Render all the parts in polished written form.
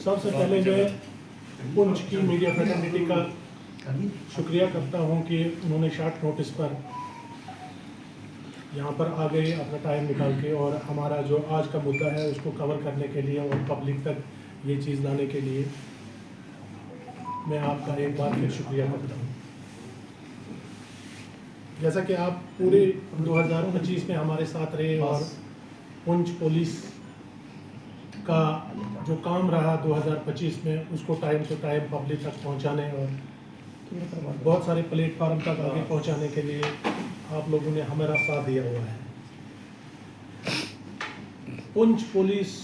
सबसे पहले मैं पुंछ की मीडिया फ्रेटर्निटी का शुक्रिया करता हूं कि उन्होंने शॉर्ट नोटिस पर यहाँ पर आ गए अपना टाइम निकाल के, और हमारा जो आज का मुद्दा है उसको कवर करने के लिए और पब्लिक तक ये चीज़ लाने के लिए मैं आपका एक बार फिर शुक्रिया करता हूँ। जैसा कि आप पूरे 2025 में हमारे साथ रहे और पुंछ पुलिस का जो काम रहा 2025 में उसको टाइम टू टाइम पब्लिक तक पहुंचाने और बहुत सारे प्लेटफार्म तक आगे पहुंचाने के लिए आप लोगों ने हमारा साथ दिया हुआ है। पुंछ पुलिस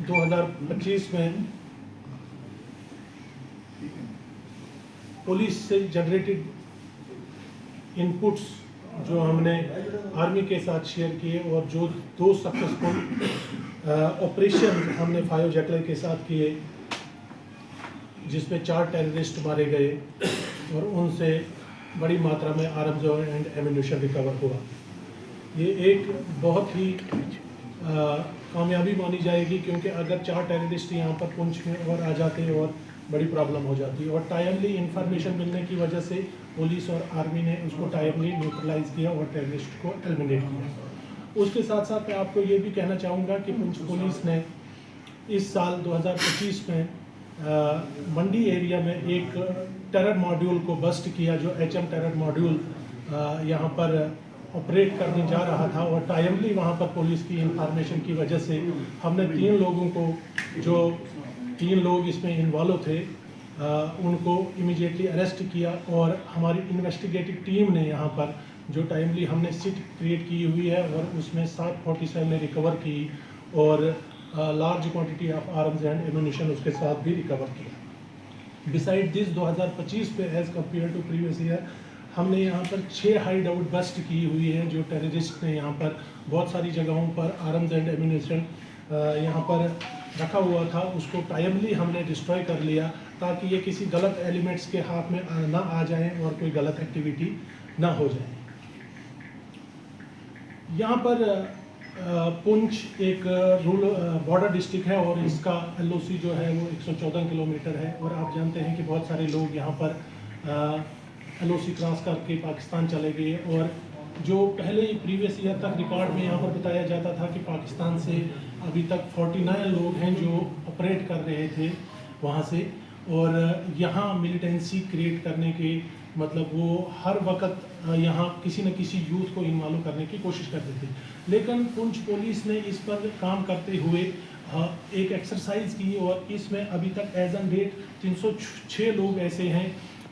2025 में पुलिस से जनरेटेड इनपुट्स जो हमने आर्मी के साथ शेयर किए और जो 2 सक्सेसफुल ऑपरेशन हमने फायो जैकलर के साथ किए जिसमें 4 टेररिस्ट मारे गए और उनसे बड़ी मात्रा में आर्म्स एंड एम्यूनिशन रिकवर हुआ। ये एक बहुत ही कामयाबी मानी जाएगी, क्योंकि अगर 4 टेररिस्ट यहाँ पर पुंछ में और आ जाते और बड़ी प्रॉब्लम हो जाती, और टाइमली इंफॉर्मेशन मिलने की वजह से पुलिस और आर्मी ने उसको टाइमली न्यूट्रलाइज किया और टेररिस्ट को एलिमिनेट किया। उसके साथ साथ मैं आपको ये भी कहना चाहूँगा कि पुंछ पुलिस ने इस साल 2025 में मंडी एरिया में एक टेरर मॉड्यूल को बस्ट किया, जो HM टेरर मॉड्यूल यहाँ पर ऑपरेट करने जा रहा था, और टाइमली वहाँ पर पुलिस की इंफॉर्मेशन की वजह से हमने 3 लोगों को, जो 3 लोग इसमें इन्वॉल्व थे, उनको इमीडिएटली अरेस्ट किया। और हमारी इन्वेस्टिगेटिव टीम ने यहाँ पर जो टाइमली हमने सिट क्रिएट की हुई है और उसमें 747 में रिकवर की और large quantity of arms and ammunition उसके साथ भी रिकवर किया। बिसाइड दिस 2025 पे as compare to previous year हमने यहाँ पर 6 हाइड आउट बस्ट की हुई है, जो टेररिस्ट ने यहाँ पर बहुत सारी जगहों पर आर्म्स एंड एम्यूनिशन यहाँ पर रखा हुआ था, उसको टाइमली हमने डिस्ट्रॉय कर लिया ताकि ये किसी गलत एलिमेंट्स के हाथ में ना आ जाएं और कोई गलत एक्टिविटी ना हो जाए। यहाँ पर पुंछ एक रूरल बॉर्डर डिस्ट्रिक्ट है और इसका LOC जो है वो 114 किलोमीटर है, और आप जानते हैं कि बहुत सारे लोग यहाँ पर LOC क्रॉस करके पाकिस्तान चले गए। और जो पहले प्रीवियस ईयर तक रिकॉर्ड में यहाँ पर बताया जाता था कि पाकिस्तान से अभी तक 49 लोग हैं जो ऑपरेट कर रहे थे वहाँ से, और यहाँ मिलिटेंसी क्रिएट करने के मतलब वो हर वक्त यहाँ किसी न किसी यूथ को इन्वॉल्व करने की कोशिश करते थे। लेकिन पुंछ पुलिस ने इस पर काम करते हुए एक एक्सरसाइज की, और इसमें अभी तक एज ऑन डेट 306 लोग ऐसे हैं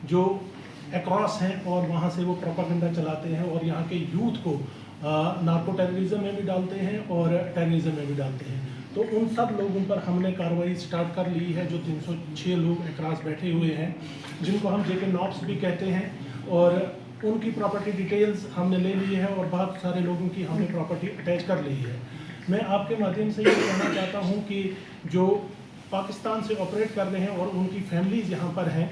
जो अक्रॉस हैं और वहाँ से वो प्रोपेगेंडा चलाते हैं और यहाँ के यूथ को नार्को टेररिज्म में भी डालते हैं और टेररिज्म में भी डालते हैं। तो उन सब लोगों पर हमने कार्रवाई स्टार्ट कर ली है, जो 306 लोग अक्रॉस बैठे हुए हैं जिनको हम JK नॉट्स भी कहते हैं, और उनकी प्रॉपर्टी डिटेल्स हमने ले ली है और बहुत सारे लोगों की हमने प्रॉपर्टी अटैच कर ली है। मैं आपके माध्यम से ये कहना चाहता हूँ कि जो पाकिस्तान से ऑपरेट कर रहे हैं और उनकी फैमिलीज़ यहाँ पर हैं,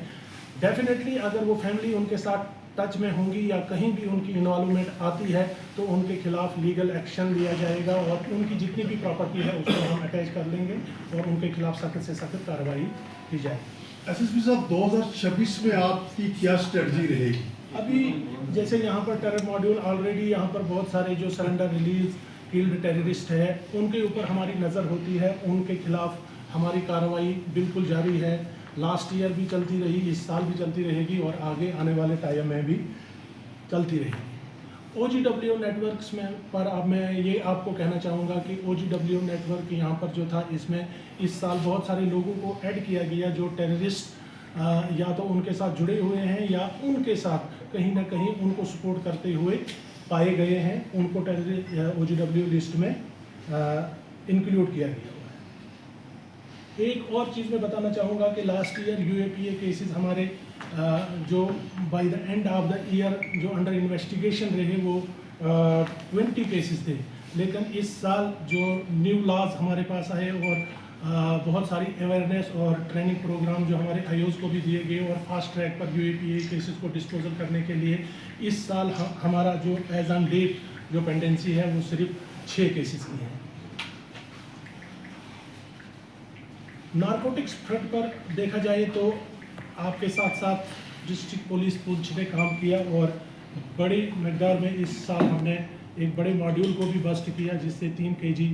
डेफिनेटली अगर वो फैमिली उनके साथ टच में होंगी या कहीं भी उनकी इन्वॉल्वमेंट आती है तो उनके खिलाफ लीगल एक्शन लिया जाएगा, और उनकी जितनी भी प्रॉपर्टी है उसको हम अटैच कर लेंगे और उनके खिलाफ सख्त से सख्त कार्रवाई की जाएगी। SSP साहब, 2026 में आपकी क्या स्ट्रेटजी रहेगी? अभी जैसे यहाँ पर टेरर मॉड्यूल ऑलरेडी यहाँ पर बहुत सारे जो सरेंडर रिलीज किल्ड टेररिस्ट है उनके ऊपर हमारी नज़र होती है, उनके खिलाफ हमारी कार्रवाई बिल्कुल जारी है। लास्ट ईयर भी चलती रही, इस साल भी चलती रहेगी और आगे आने वाले टाइम में भी चलती रहेगी। OGW नेटवर्क्स में पर अब मैं ये आपको कहना चाहूँगा कि OGW नेटवर्क यहाँ पर जो था, इसमें इस साल बहुत सारे लोगों को ऐड किया गया जो टेररिस्ट या तो उनके साथ जुड़े हुए हैं या उनके साथ कहीं ना कहीं उनको सपोर्ट करते हुए पाए गए हैं, उनको OGW लिस्ट में इंक्लूड किया गया। एक और चीज़ मैं बताना चाहूँगा कि लास्ट ईयर UAPA केसेस हमारे जो by the end of the year जो अंडर इन्वेस्टिगेशन रहे वो 20 केसेस थे, लेकिन इस साल जो न्यू लॉज हमारे पास आए और बहुत सारी अवेयरनेस और ट्रेनिंग प्रोग्राम जो हमारे आयोज को भी दिए गए और फास्ट ट्रैक पर UAPA केसेस को डिस्पोजल करने के लिए इस साल हमारा जो एज ऑन डेट जो पेंडेंसी है वो सिर्फ 6 केसेस की है। नारकोटिक्स फ्रंट पर देखा जाए तो आपके साथ साथ डिस्ट्रिक्ट पुलिस पुंछ ने काम किया और बड़ी मकदार में इस साल हमने एक बड़े मॉड्यूल को भी बस्ट किया जिससे 3 kg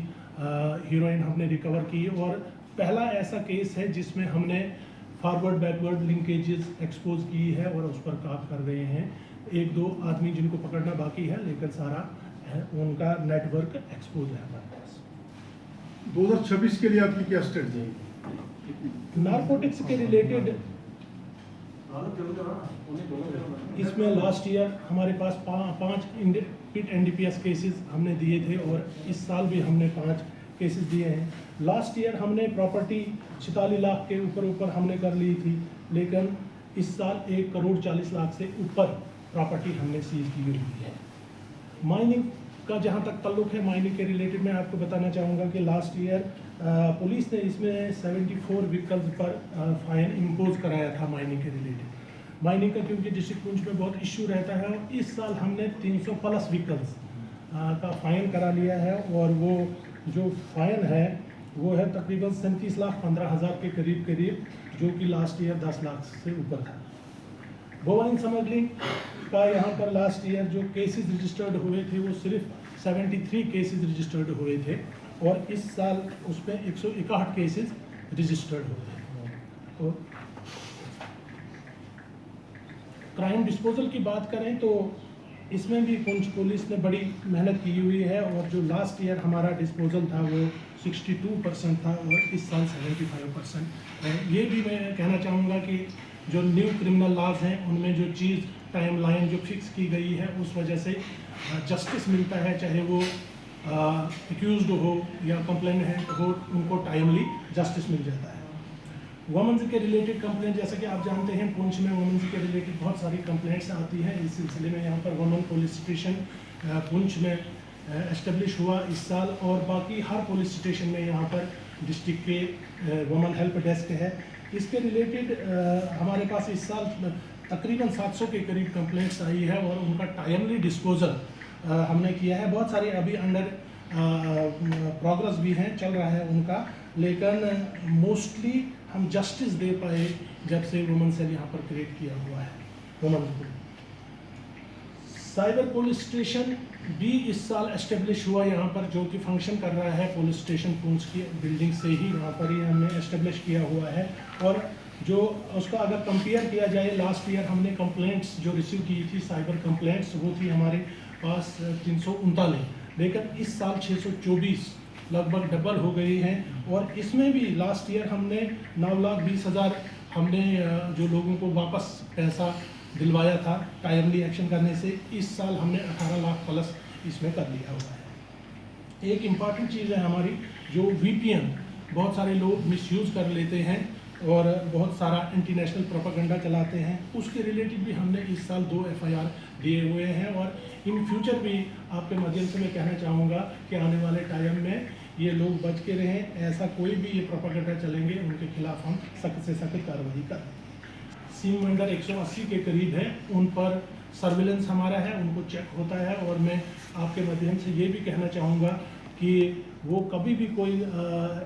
हीरोइन हमने रिकवर की और पहला ऐसा केस है जिसमें हमने फॉरवर्ड बैकवर्ड लिंकेजेस एक्सपोज की है और उस पर काम कर रहे हैं। 1-2 आदमी जिनको पकड़ना बाकी है लेकिन सारा है उनका नेटवर्क एक्सपोज है हमारे पास। 2026 के लिए आपकी क्या स्ट्रेटजी है? नारकोटिक्स के रिलेटेड इसमें लास्ट ईयर हमारे पास 5 पिट NDPS केसेस हमने दिए थे और इस साल भी हमने 5 केसेस दिए हैं। लास्ट ईयर हमने प्रॉपर्टी 46 लाख के ऊपर हमने कर ली थी लेकिन इस साल 1,40,40,00,000 से ऊपर प्रॉपर्टी हमने सीज की हुई है। माइनिंग का जहाँ तक ताल्लुक है, माइनिंग के रिलेटेड मैं आपको बताना चाहूँगा कि लास्ट ईयर पुलिस ने इसमें 74 व्हीकल्स पर फाइन इम्पोज कराया था माइनिंग के रिलेटेड। माइनिंग का क्योंकि डिस्ट्रिक्ट पुंछ में बहुत इश्यू रहता है और इस साल हमने 300+ व्हीकल्स का फाइन करा लिया है और वो जो फाइन है वो है तकरीबन 37,15,000 के करीब जो कि लास्ट ईयर 10 लाख से ऊपर था। वुमेन स्मगलिंग का यहाँ पर लास्ट ईयर जो केसेस रजिस्टर्ड हुए थे वो सिर्फ 73 केसेस रजिस्टर्ड हुए थे और इस साल उसमें 161 केसेस रजिस्टर्ड हुए। और क्राइम डिस्पोजल की बात करें तो इसमें भी पुंछ पुलिस ने बड़ी मेहनत की हुई है और जो लास्ट ईयर हमारा डिस्पोजल था वो 62% था और इस साल 75% है। ये भी मैं कहना चाहूँगा कि जो न्यू क्रिमिनल लॉज हैं उनमें जो चीज़ टाइम लाइन जो फिक्स की गई है उस वजह से जस्टिस मिलता है, चाहे वो एक्यूज्ड हो या कंप्लेनेंट हो, उनको टाइमली जस्टिस मिल जाता है। वुमेन्स के रिलेटेड कंप्लेंट, जैसा कि आप जानते हैं पुंछ में वुमेन्स के रिलेटेड बहुत सारी कंप्लेंट्स आती हैं। इस सिलसिले में यहाँ पर वुमेन पुलिस स्टेशन पुंछ में एस्टेब्लिश हुआ इस साल और बाकी हर पुलिस स्टेशन में यहाँ पर डिस्ट्रिक्ट के वुमेन हेल्प डेस्क है। इसके रिलेटेड हमारे पास इस साल तकरीबन 700 के करीब कंप्लेंट्स आई है और उनका टाइमली डिस्पोजल हमने किया है। बहुत सारे अभी अंडर प्रोग्रेस भी हैं, चल रहा है उनका, लेकिन मोस्टली हम जस्टिस दे पाए जब से वुमेन सेल यहाँ पर क्रिएट किया हुआ है वुमेन को। साइबर पुलिस स्टेशन भी इस साल एस्टेब्लिश हुआ यहाँ पर, जो कि फंक्शन कर रहा है पुलिस स्टेशन पुंछ की बिल्डिंग से ही यहाँ पर ही हमने एस्टेब्लिश किया हुआ है। और जो उसका अगर कंपेयर किया जाए, लास्ट ईयर हमने कंप्लेंट्स जो रिसीव की थी साइबर कंप्लेंट्स वो थी हमारे पास 339, लेकिन इस साल 624, लगभग डबल हो गई हैं। और इसमें भी लास्ट ईयर हमने 9,20,000 हमने जो लोगों को वापस पैसा दिलवाया था टाइमली एक्शन करने से, इस साल हमने 18 लाख प्लस इसमें कर लिया हुआ है। एक इम्पॉर्टेंट चीज़ है हमारी, जो VPN बहुत सारे लोग मिसयूज़ कर लेते हैं और बहुत सारा इंटरनेशनल प्रोपेगेंडा चलाते हैं, उसके रिलेटेड भी हमने इस साल 2 FIR दिए हुए हैं। और इन फ्यूचर भी आपके माध्यम से मैं कहना चाहूँगा कि आने वाले टाइम में ये लोग बच के रहें, ऐसा कोई भी ये प्रोपेगेंडा चलेंगे उनके खिलाफ हम सख्त से सख्त कार्रवाई करें। सिम वेंडर 180 के करीब है, उन पर सर्विलेंस हमारा है, उनको चेक होता है। और मैं आपके माध्यम से ये भी कहना चाहूँगा कि वो कभी भी कोई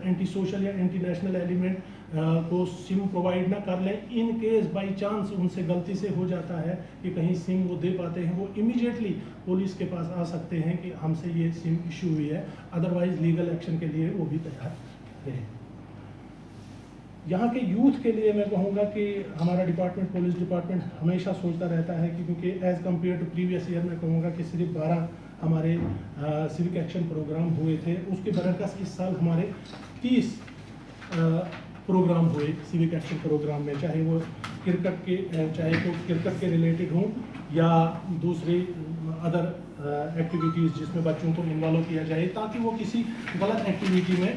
एंटी सोशल या एंटी नेशनल एलिमेंट को सिम प्रोवाइड ना कर लें। इन केस बाई चांस उनसे गलती से हो जाता है कि कहीं सिम वो दे पाते हैं, वो इमीडिएटली पुलिस के पास आ सकते हैं कि हमसे ये सिम इशू हुई है, अदरवाइज लीगल एक्शन के लिए वो भी तैयार है। यहाँ के यूथ के लिए मैं कहूँगा कि हमारा डिपार्टमेंट, पुलिस डिपार्टमेंट हमेशा सोचता रहता है कि क्योंकि as compare to previous year मैं कहूँगा कि सिर्फ 12 हमारे सिविक एक्शन प्रोग्राम हुए थे, उसके बरकस इस साल हमारे 30 प्रोग्राम हुए सिविक एक्शन प्रोग्राम में, चाहे वो क्रिकेट के रिलेटेड हों या दूसरी अदर एक्टिविटीज़ जिसमें बच्चों को इन्वॉल्व किया जाए ताकि वो किसी गलत एक्टिविटी में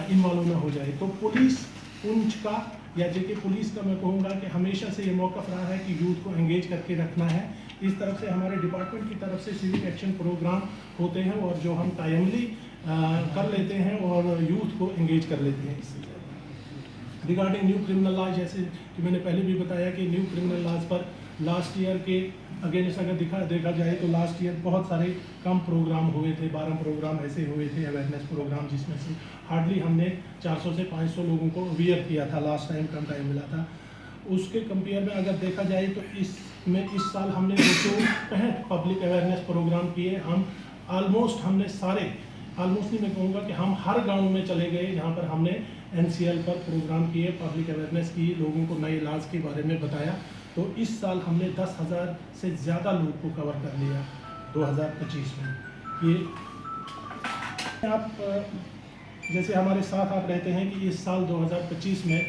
इन्वॉल्व ना हो जाए। तो पुलिस पुंछ का या जेके पुलिस का मैं कहूँगा कि हमेशा से ये मौका रहा है कि यूथ को एंगेज करके रखना है। इस तरफ से हमारे डिपार्टमेंट की तरफ से सिविक एक्शन प्रोग्राम होते हैं और जो हम टाइमली कर लेते हैं और यूथ को एंगेज कर लेते हैं। इससे रिगार्डिंग न्यू क्रिमिनल लॉ, जैसे कि मैंने पहले भी बताया कि न्यू क्रिमिनल लॉज पर लास्ट ईयर के अगेंस्ट अगर देखा जाए तो लास्ट ईयर बहुत सारे कम प्रोग्राम हुए थे, 12 प्रोग्राम ऐसे हुए थे अवेयरनेस प्रोग्राम, जिसमें से हार्डली हमने 400 से 500 लोगों को अवेयर किया था। लास्ट टाइम कम टाइम मिला था। उसके कंपेयर में अगर देखा जाए तो इस साल हमने 265 पब्लिक अवेयरनेस प्रोग्राम किए। हम ऑलमोस्ट नहीं, मैं कहूँगा कि हम हर गांव में चले गए जहाँ पर हमने NCL पर प्रोग्राम किए, पब्लिक अवेयरनेस की, लोगों को नए इलाज के बारे में बताया। तो इस साल हमने 10,000 से ज़्यादा लोग को कवर कर लिया 2025 में। ये आप जैसे हमारे साथ आप रहते हैं कि इस साल 2025 में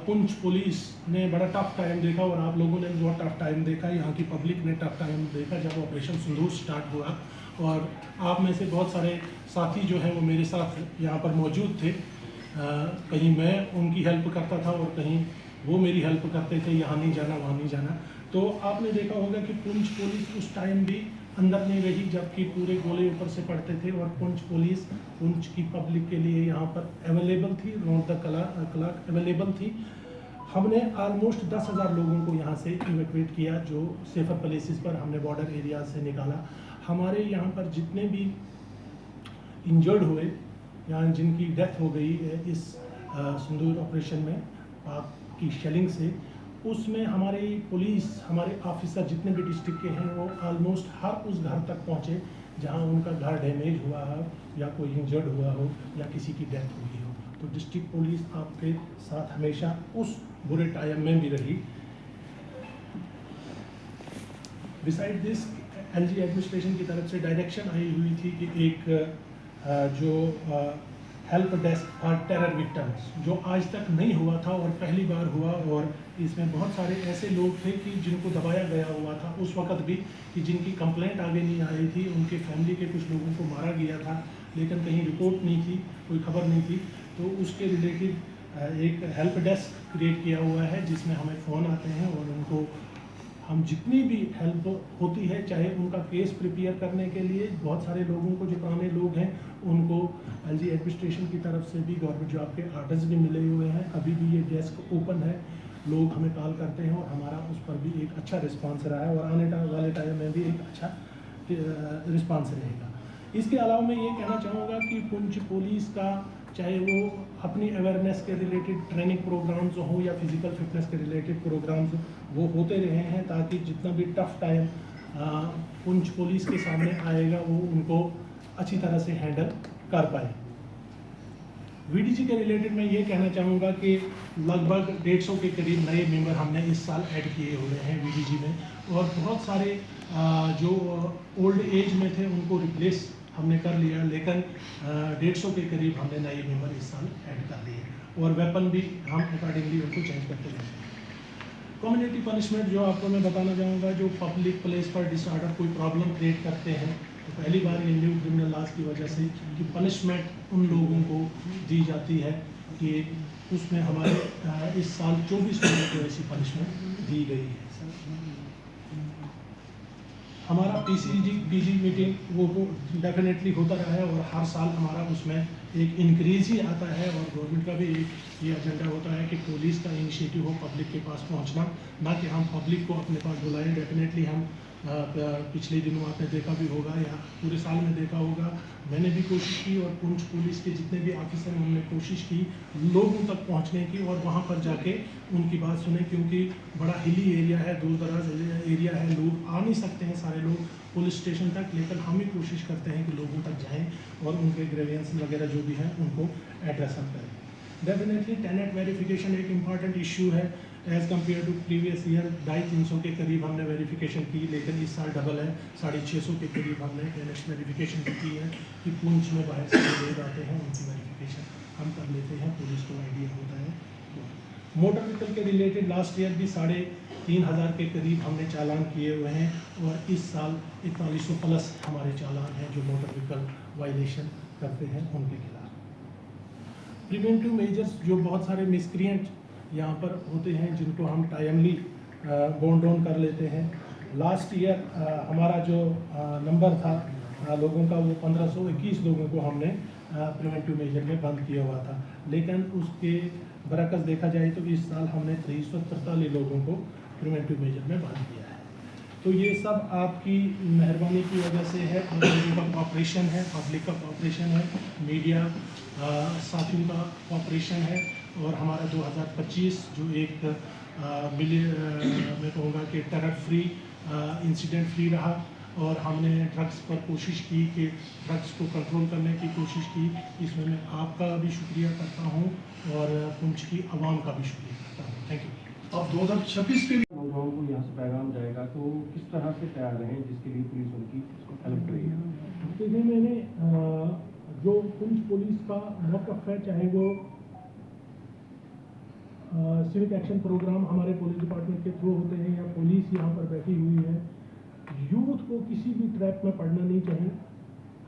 पुंछ पुलिस ने बड़ा टफ टाइम देखा और आप लोगों ने बहुत टफ टाइम देखा, यहाँ की पब्लिक ने टफ टाइम देखा जब ऑपरेशन सिंदूर स्टार्ट हुआ। और आप में से बहुत सारे साथी जो हैं वो मेरे साथ यहाँ पर मौजूद थे। कहीं मैं उनकी हेल्प करता था और कहीं वो मेरी हेल्प करते थे, यहाँ नहीं जाना वहाँ नहीं जाना। तो आपने देखा होगा कि पुंछ पुलिस उस टाइम भी अंदर नहीं रही जबकि पूरे गोले ऊपर से पड़ते थे, और पुंछ पुलिस पुंछ की पब्लिक के लिए यहाँ पर अवेलेबल थी, राउंड द क्लॉक अवेलेबल थी। हमने ऑलमोस्ट 10,000 लोगों को यहाँ से इवैक्यूएट किया, जो सेफर प्लेसेस पर हमने बॉर्डर एरिया से निकाला। हमारे यहाँ पर जितने भी इंजर्ड हुए या जिनकी डेथ हो गई है इस सिंदूर ऑपरेशन में पाक की शेलिंग से, उसमें हमारी पुलिस, हमारे ऑफिसर जितने भी डिस्ट्रिक्ट के हैं वो ऑलमोस्ट हर उस घर तक पहुँचे जहाँ उनका घर डैमेज हुआ हो या कोई इंजर्ड हुआ हो या किसी की डेथ हुई हो। तो डिस्ट्रिक्ट पुलिस आपके साथ हमेशा उस बुरे टाइम में भी रही। बिसाइड दिस LG एडमिनिस्ट्रेशन की तरफ से डायरेक्शन आई हुई थी कि एक जो help desk for terror victims, जो आज तक नहीं हुआ था और पहली बार हुआ, और इसमें बहुत सारे ऐसे लोग थे कि जिनको दबाया गया हुआ था उस वक्त भी, कि जिनकी कंप्लेंट आगे नहीं आई थी, उनके फैमिली के कुछ लोगों को मारा गया था लेकिन कहीं रिपोर्ट नहीं थी, कोई खबर नहीं थी। तो उसके रिलेटेड एक हेल्प डेस्क क्रिएट किया हुआ है जिसमें हमें फ़ोन आते हैं और उनको हम जितनी भी हेल्प होती है, चाहे उनका केस प्रिपेयर करने के लिए बहुत सारे लोगों को, जो पुराने लोग हैं उनको LG एडमिनिस्ट्रेशन की तरफ से भी गवर्नमेंट जॉब के आर्डर्स भी मिले हुए हैं। अभी भी ये डेस्क ओपन है, लोग हमें कॉल करते हैं और हमारा उस पर भी एक अच्छा रिस्पांस रहा है और आने वाले टाइम में भी एक अच्छा रिस्पांस रहेगा। इसके अलावा मैं ये कहना चाहूँगा कि पुंछ पुलिस का, चाहे वो अपनी अवेयरनेस के रिलेटेड ट्रेनिंग प्रोग्राम्स हो या फिजिकल फिटनेस के रिलेटेड प्रोग्राम्स, वो होते रहे हैं ताकि जितना भी टफ टाइम पुंछ पुलिस के सामने आएगा वो उनको अच्छी तरह से हैंडल कर पाए। VDG के रिलेटेड मैं ये कहना चाहूँगा कि लगभग 150 के करीब नए मेंबर हमने इस साल ऐड किए हुए हैं VDG में, और बहुत सारे जो ओल्ड एज में थे उनको रिप्लेस हमने कर लिया, लेकिन 150 के करीब हमने नए मेंबर इस साल ऐड कर लिए, और वेपन भी हम अकॉर्डिंगली उनको चेंज करते रहते हैं। कम्युनिटी पनिशमेंट जो आपको मैं बताना चाहूँगा, जो पब्लिक प्लेस पर डिसऑर्डर कोई प्रॉब्लम क्रिएट करते हैं, तो पहली बार ये न्यू क्रिमिनल लॉज की वजह से कि पनिशमेंट उन लोगों को दी जाती है कि उसमें हमारे इस साल 24 लोगों को ऐसी पनिशमेंट दी गई है। हमारा PG मीटिंग वो डेफिनेटली होता रहा है और हर साल हमारा उसमें एक इंक्रीज ही आता है, और गवर्नमेंट का भी एक ये एजेंडा होता है कि पुलिस का इनिशिएटिव हो पब्लिक के पास पहुंचना, ना कि हम पब्लिक को अपने पास बुलाएं। डेफिनेटली हम पिछले दिनों आपने देखा भी होगा या पूरे साल में देखा होगा, मैंने भी कोशिश की और पुंछ पुलिस के जितने भी ऑफिसर हैं उन्होंने कोशिश की लोगों तक पहुंचने की और वहां पर जाके उनकी बात सुने, क्योंकि बड़ा हिली एरिया है, दूर दराज एरिया है, लोग आ नहीं सकते हैं सारे लोग पुलिस स्टेशन तक, लेकिन हम ही कोशिश करते हैं कि लोगों तक जाएं और उनके ग्रेवियंस वगैरह जो भी हैं उनको एड्रेस अप करें। डेफिनेटली टेनेंट वेरिफिकेशन एक इम्पॉर्टेंट इशू है। As compare to previous year 250-300 के करीब हमने वेरिफिकेशन की, लेकिन इस साल डबल है, 650 के करीब हमने टेनेंट वेरिफिकेशन की है कि पुंछ में बाहर से लोग आते हैं उनकी वेरिफिकेशन हम कर लेते हैं, पुलिस को आइडिया होता है। मोटर व्हीकल के रिलेटेड लास्ट ईयर भी 3,500 के करीब हमने चालान किए हुए हैं, और इस साल 4100 प्लस हमारे चालान हैं जो मोटर व्हीकल वायलेशन करते हैं उनके खिलाफ। प्रिवेंटिव मेजर्स, जो बहुत सारे मिसक्रिएंट यहाँ पर होते हैं जिनको हम टाइमली बॉन्ड डाउन कर लेते हैं। लास्ट ईयर हमारा जो नंबर था लोगों का वो 1521 लोगों को हमने प्रिवेंटिव मेजर में बंद किया हुआ था, लेकिन उसके बरकस देखा जाए तो इस साल हमने 343 लोगों को प्रिवेंटिव मेजर में बांध दिया है। तो ये सब आपकी मेहरबानी की वजह से है, और लोगों का कॉपरेशन है, पब्लिक का कॉपरेशन है, मीडिया साथियों का कॉपरेशन है, और हमारा 2025 जो एक मैं कहूँगा कि टेरर फ्री इंसिडेंट फ्री रहा, और हमने ड्रग्स पर कोशिश की कि ड्रग्स को कंट्रोल करने की कोशिश की। इसमें मैं आपका भी शुक्रिया करता हूँ और पुंछ की आवाम का भी शुक्रिया करता हूँ। Thank you. अब 2026 के लिए नौजवानों को यहाँ से पैगाम जाएगा तो किस तरह से तैयार रहें जिसके लिए पुलिस उनकी हेल्प करेगी? देखिए, मैंने जो पुंछ पुलिस का मौक़िफ़ है, चाहे वो सिविक एक्शन प्रोग्राम हमारे पुलिस डिपार्टमेंट के थ्रू होते हैं या पुलिस यहाँ पर बैठी हुई है, यूथ को किसी भी ट्रैप में पड़ना नहीं चाहिए।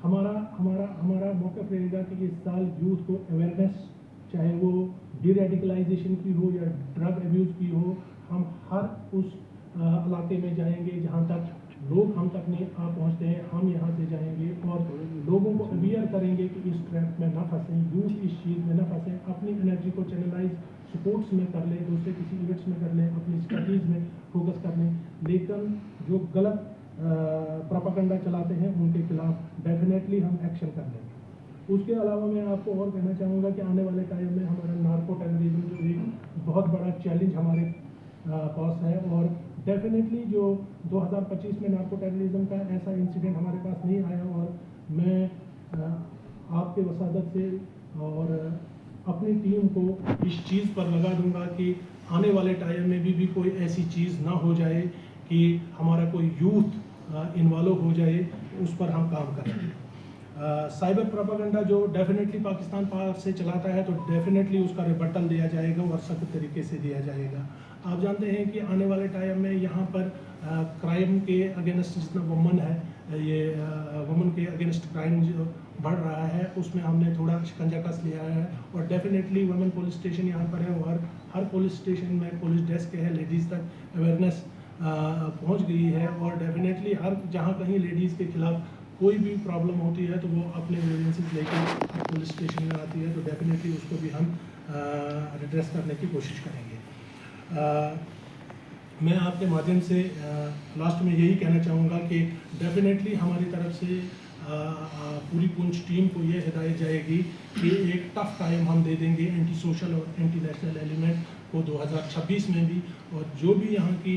हमारा मौक़िफ़ रहेगा कि इस साल यूथ को अवेयरनेस, चाहे वो डीरेडिकलाइजेशन की हो या ड्रग एब्यूज़ की हो, हम हर उस इलाके में जाएंगे जहाँ तक लोग हम तक नहीं आ पहुँचते हैं। हम यहाँ से जाएंगे और लोगों को अवेयर करेंगे कि इस ट्रैप में ना फंसें, यूथ इस चीज़ में ना फंसें, अपनी एनर्जी को चैनलाइज स्पोर्ट्स में कर लें, दूसरे किसी इवेंट्स में कर लें, अपनी स्टडीज़ में फोकस कर लें। लेकिन जो गलत प्रोपेगेंडा चलाते हैं उनके खिलाफ डेफिनेटली हम एक्शन कर लेंगे। उसके अलावा मैं आपको और कहना चाहूँगा कि आने वाले टाइम में हमारा नार्को टेररिज्म जो एक बहुत बड़ा चैलेंज हमारे पास है, और डेफिनेटली जो 2025 में नार्को टेररिज्म का ऐसा इंसिडेंट हमारे पास नहीं आया, और मैं आपके वसादत से और अपनी टीम को इस चीज़ पर लगा दूंगा कि आने वाले टाइम में भी कोई ऐसी चीज़ ना हो जाए कि हमारा कोई यूथ इन्वॉल्व हो जाए, उस पर हम काम करेंगे। साइबर प्रोपेगेंडा जो डेफिनेटली पाकिस्तान पार से चलाता है, तो डेफिनेटली उसका रिबटल दिया जाएगा और सख्त तरीके से दिया जाएगा। आप जानते हैं कि आने वाले टाइम में यहाँ पर क्राइम के अगेंस्ट जितना वुमन है, ये वुमन के अगेंस्ट क्राइम जो बढ़ रहा है, उसमें हमने थोड़ा शिकंजा कस लिया है, और डेफिनेटली वुमेन पुलिस स्टेशन यहाँ पर है, और हर पुलिस स्टेशन में पुलिस डेस्क है, लेडीज़ तक अवेयरनेस पहुँच गई है, और डेफिनेटली हर जहाँ कहीं लेडीज़ के खिलाफ कोई भी प्रॉब्लम होती है तो वो अपने ग्रीवेंसेस लेकर पुलिस स्टेशन में आती है, तो डेफिनेटली उसको भी हम एड्रेस करने की कोशिश करेंगे। मैं आपके माध्यम से लास्ट में यही कहना चाहूँगा कि डेफिनेटली हमारी तरफ से पूरी पुंछ टीम को ये हिदायत जाएगी कि एक टफ टाइम हम दे देंगे एंटी सोशल और एंटी नेशनल एलिमेंट को 2026 में भी, और जो भी यहाँ की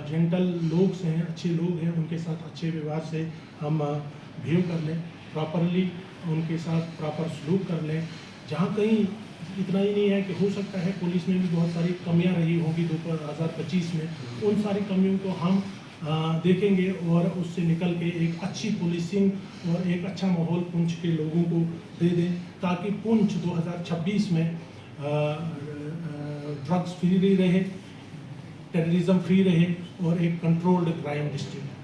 जेंटल लोग हैं, अच्छे लोग हैं, उनके साथ अच्छे व्यवहार से हम बिहेव कर लें, प्रॉपरली उनके साथ प्रॉपर सलूक कर लें। जहाँ कहीं इतना ही नहीं है कि हो सकता है पुलिस में भी बहुत सारी कमियां रही होंगी 2025 में, उन सारी कमियों को हम देखेंगे और उससे निकल के एक अच्छी पुलिसिंग और एक अच्छा माहौल पुंछ के लोगों को दे दें, ताकि पुंछ 2026 में ड्रग्स फ्री रहे, टेररिज्म फ्री रहे, और एक कंट्रोल्ड क्राइम डिस्ट्रिक्ट